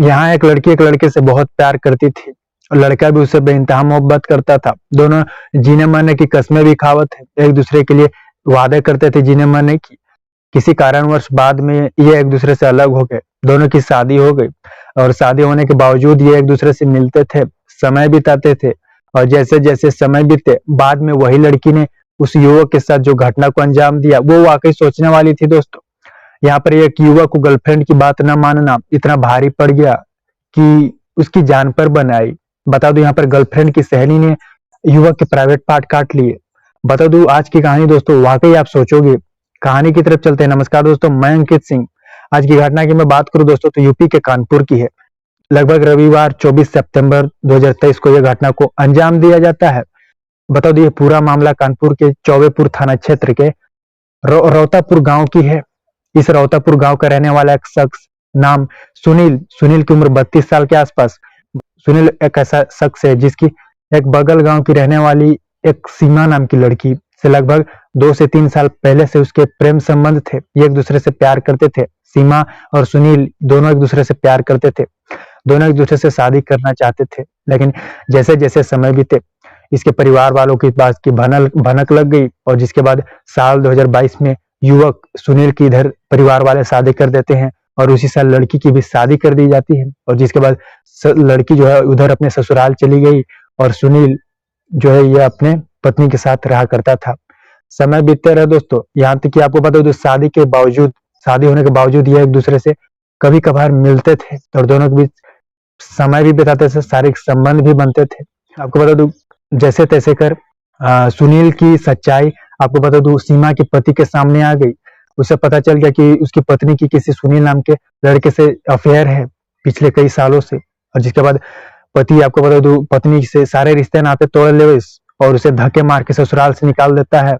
यहाँ एक लड़की एक लड़के से बहुत प्यार करती थी और लड़का भी उससे बेइंतहा मोहब्बत करता था। दोनों जीने मरने की कस्में भी खावत थे, एक दूसरे के लिए वादे करते थे जीने मरने की। किसी कारणवश बाद में ये एक दूसरे से अलग हो गए। दोनों की शादी हो गई और शादी होने के बावजूद ये एक दूसरे से मिलते थे, समय बिताते थे। और जैसे जैसे समय बीते, बाद में वही लड़की ने उस युवक के साथ जो घटना को अंजाम दिया वो वाकई सोचने वाली थी दोस्तों। यहाँ पर एक युवक को गर्लफ्रेंड की बात न मानना इतना भारी पड़ गया कि उसकी जान पर बन आई। बता दूं यहाँ पर गर्लफ्रेंड की सहेली ने युवक के प्राइवेट पार्ट काट लिए। बता दूं आज की कहानी दोस्तों वाकई आप सोचोगे। कहानी की तरफ चलते हैं। नमस्कार दोस्तों, मैं अंकित सिंह। आज की घटना की मैं बात करूं दोस्तों तो यूपी के कानपुर की है। लगभग रविवार 24 सितंबर 2023 को यह घटना को अंजाम दिया जाता है। बता दो ये पूरा मामला कानपुर के चौबेपुर थाना क्षेत्र के रौतापुर गांव की है। इस रौतापुर गांव का रहने वाला एक शख्स नाम सुनील की उम्र 32 साल के आसपास। सुनील एक ऐसा शख्स है जिसकी एक बगल गांव की रहने वाली एक सीमा नाम की लड़की से लगभग 2 से 3 साल पहले से उसके प्रेम संबंध थे। ये एक दूसरे से प्यार करते थे। सीमा और सुनील दोनों एक दूसरे से प्यार करते थे। दोनों एक दूसरे से शादी करना चाहते थे, लेकिन जैसे जैसे समय बीते इसके परिवार वालों की बात की भनक लग गई और जिसके बाद साल 2022 में युवक सुनील की इधर परिवार वाले शादी कर देते हैं और उसी साल लड़की की भी शादी कर दी जाती है। और जिसके बाद लड़की जो है उधर अपने ससुराल चली गई और सुनील जो है ये अपने पत्नी के साथ रहा करता था। समय बीतते रहे दोस्तों, यहाँ तक कि आपको पता हो शादी होने के बावजूद ये एक दूसरे से कभी कभार मिलते थे और दोनों के बीच समय भी बिताते थे, शारीरिक संबंध भी बनते थे। आपको बता दूं जैसे तैसे कर सुनील की सच्चाई आपको बता दूं सीमा के पति के सामने आ गई। उसे पता चल गया कि उसकी पत्नी की किसी सुनील नाम के लड़के से अफेयर है पिछले कई सालों से। और जिसके बाद पति आपको बता दूं पत्नी से सारे रिश्ते नाते तोड़ ले और उसे धक्के मार के ससुराल से निकाल देता है।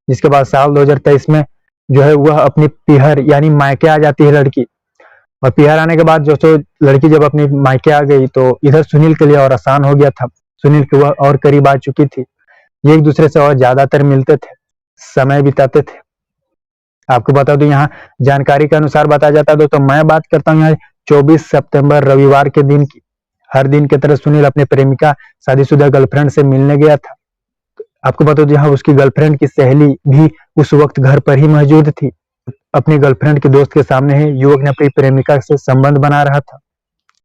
जिसके बाद साल 2023 में जो है वह अपनी पीहर यानी मायके आ जाती है लड़की। और पीहर आने के बाद जो लड़की जब अपनी मायके आ गई तो इधर सुनील के लिए और आसान हो गया था। सुनील के वह और करीब आ चुकी थी। ये एक दूसरे से और ज्यादातर मिलते थे, समय बिताते थे। आपको बता दूं यहाँ जानकारी के अनुसार बताया जाता है दोस्तों, मैं बात करता हूँ यहाँ 24 सितंबर रविवार के दिन की। हर दिन की तरह सुनील अपने प्रेमिका शादीशुदा गर्लफ्रेंड से मिलने गया था। आपको बता दो यहाँ उसकी गर्लफ्रेंड की सहेली भी उस वक्त घर पर ही मौजूद थी। अपनी गर्लफ्रेंड के दोस्त के सामने ही युवक ने अपनी प्रेमिका से संबंध बना रहा था,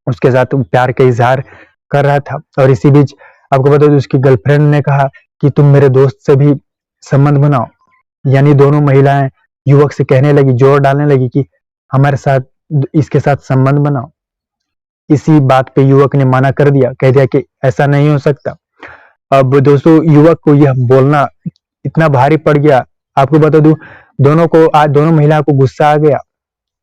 उसके साथ प्यार का इजहार कर रहा था। और इसी बीच आपको बता दो उसकी गर्लफ्रेंड ने कहा कि तुम मेरे दोस्त से भी संबंध बनाओ। यानी दोनों महिलाएं युवक से कहने लगी, जोर डालने लगी कि हमारे साथ इसके साथ संबंध बनाओ। इसी बात पे युवक ने मना कर दिया, कह दिया कि ऐसा नहीं हो सकता। अब दोस्तों युवक को यह बोलना इतना भारी पड़ गया। आपको बता दूं दोनों महिलाओं को गुस्सा आ गया।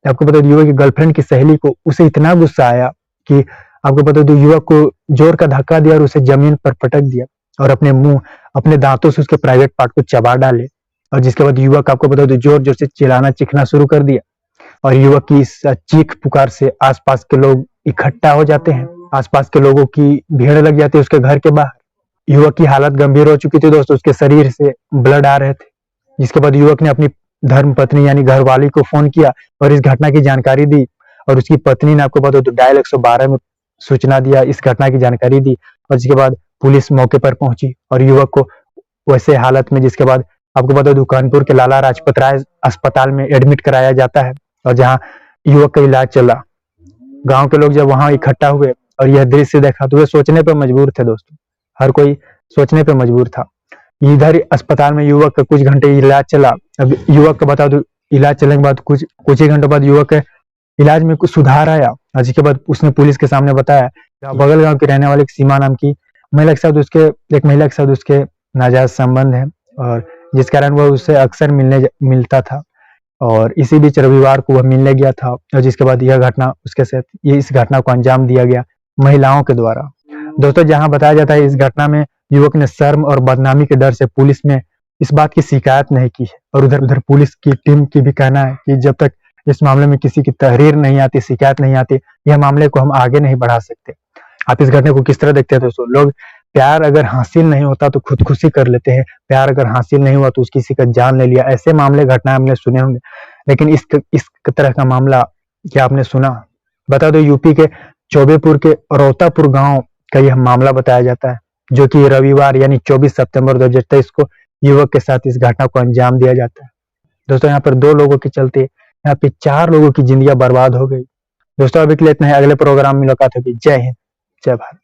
आपको बता दूं युवक की गर्लफ्रेंड की सहेली को उसे इतना गुस्सा आया कि आपको बता दूं युवक को जोर का धक्का दिया और उसे जमीन पर पटक दिया और अपने दांतों से उसके प्राइवेट पार्ट को चबा डाले। और जिसके बाद युवक आपको बता दूं जोर जोर से चिल्लाना चीखना शुरू कर दिया। और युवक की इस चीख पुकार से आसपास के लोग इकट्ठा हो जाते हैं। आसपास के लोगों की भीड़ लग जाती है उसके घर के बाहर। युवक की हालत गंभीर हो चुकी थी दोस्तों, उसके शरीर से ब्लड आ रहे थे। जिसके बाद युवक ने अपनी धर्म पत्नी यानी घरवाली को फोन किया और इस घटना की जानकारी दी। और उसकी पत्नी ने आपको बता दो डायल 112 में सूचना दिया, इस घटना की जानकारी दी। और जिसके बाद पुलिस मौके पर पहुंची और युवक को वैसे हालत में जिसके बाद आपको बता दो कानपुर के लाला लाजपत राय अस्पताल में एडमिट कराया जाता है और जहां युवक का इलाज चला। गांव के लोग जब वहां इकट्ठा हुए और यह दृश्य देखा तो वे सोचने पर मजबूर थे दोस्तों। हर कोई सोचने पर मजबूर था। इधर अस्पताल में युवक का कुछ घंटे इलाज चला। अब युवक का बता दो इलाज चलने के बाद कुछ ही घंटों बाद युवक के इलाज में कुछ सुधार आया और जिसके बाद उसने पुलिस के सामने बताया बगल गांव की रहने वाली सीमा नाम की महिला के साथ उसके नाजायज संबंध है और जिस कारण वह उससे अक्सर मिलता था। और इसी बीच रविवार को वह मिलने गया था और जिसके बाद यह घटना उसके साथ इस घटना को अंजाम दिया गया महिलाओं के द्वारा। दोस्तों जहां बताया जाता है इस घटना में युवक ने शर्म और बदनामी के डर से पुलिस में इस बात की शिकायत नहीं की है। और उधर पुलिस की टीम की भी कहना है कि जब तक इस मामले में किसी की तहरीर नहीं आती, शिकायत नहीं आती, यह मामले को हम आगे नहीं बढ़ा सकते। आप इस घटना को किस तरह देखते हैं दोस्तों? लोग प्यार अगर हासिल नहीं होता तो खुदकुशी कर लेते हैं, प्यार अगर हासिल नहीं हुआ तो किसी का जान ले लिया। ऐसे मामले घटना हमने सुने होंगे, लेकिन इस तरह का मामला क्या आपने सुना? बता दो यूपी के चौबेपुर के रोतापुर गांव का यह मामला बताया जाता है, जो कि रविवार यानी 24 सितंबर 2023 को युवक के साथ इस घटना को अंजाम दिया जाता है। दोस्तों यहाँ पर 2 लोगों के चलते यहाँ पे 4 लोगों की जिंदगियां बर्बाद हो गई। दोस्तों अभी के लिए इतना ही, अगले प्रोग्राम में मुलाकात होगी। जय हिंद, जय भारत।